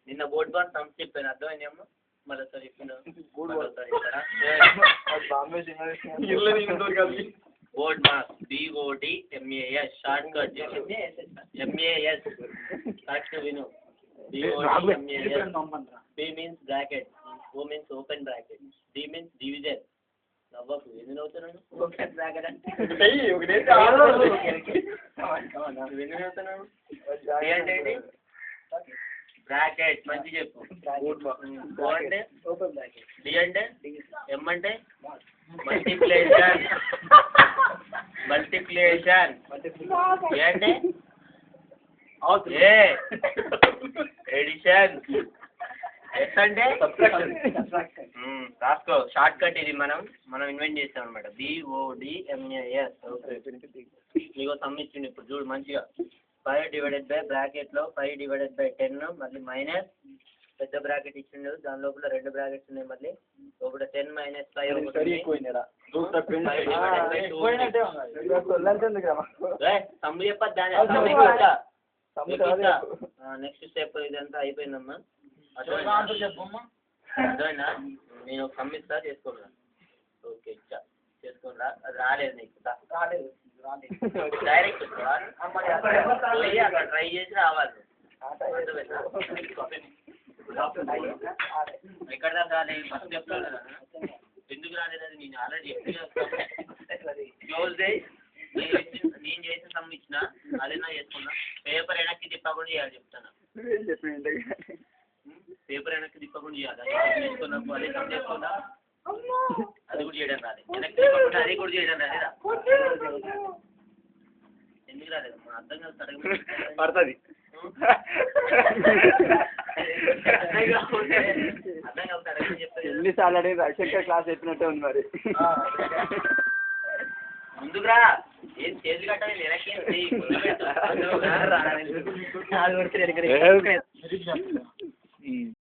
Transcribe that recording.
నిన్న బోర్డు బాన్ సంస్థ చెప్పాను అర్థమైందేమో మళ్ళీ సార్ చెప్పిన board mass BODMAS short cut MAS correct విను BODMAS B means bracket, O means open bracket, D means division. నవ్వకు ఎన్ని నవ్వుతున్నాను ఓపెన్ బ్రాకెట్ అంటే ఎన్ని నవ్వుతున్నాను D అంటే ఏంటి బ్రాకెట్ మంచి చెప్పు O అంటే ఓపెన్ బ్రాకెట్ D అంటే M అంటే మల్టిప్లికేషన్ A అంటే ఎడిషన్ S అంటే రాసుకో షార్ట్ కట్ ఇది మనం ఇన్వెంట్ చేస్తాం అనమాట BODMAS. మీకు సమ్ ఇచ్చిండు ఇప్పుడు చూడు మంచిగా 5 డివైడెడ్ బై బ్రాకెట్లో 5/10 మళ్ళీ మైనస్ పెద్ద బ్రాకెట్ ఇచ్చిండు దాని లోపల 2 బ్రాకెట్స్ ఉన్నాయి మళ్ళీ లోపల 10 - 5 సమ్ చెప్పద్దు నెక్స్ట్ స్టెప్ ఇదంతా అయిపోయిందమ్మా అర్థమైనా నేను ఒక సమ్ ఇస్తా చేసుకోరా ఓకే ఇచ్చా చేసుకోరా అది రాలేదు నీకు డైరెక్ట్ పోయి అక్కడ ట్రై చేసి రావాలి ఎక్కడ దాకా రాలేదు ఫస్ట్ చెప్తాను కదా ఎందుకు రాలేదని నేను ఆల్రెడీ క్లోజ్ చేయి నేను చేసిన సమ్ ఇచ్చిన అదేనా చేసుకున్నా పేపర్ వెనక్కి తిప్పకుండా చేయాలి చెప్తాను పేపర్ వెనక్కి తిప్పకుండా చేయాలి చేసుకున్నప్పుడు అదే సమ్ చేసుకున్నా అది కూడా చేయడం రాలేదు వెనక్కి తిప్పకుండా అది కూడా చేయడం రాలేదా ఎందుకు రాలేదు అర్థం కాదు పడుతుంది ఎన్నిసార్లు అడిగి రక్షక క్లాస్ చెప్పినట్టే ఉంది మరి ముందుకురా ఏం చేతులు కట్టాలి వెనక్కి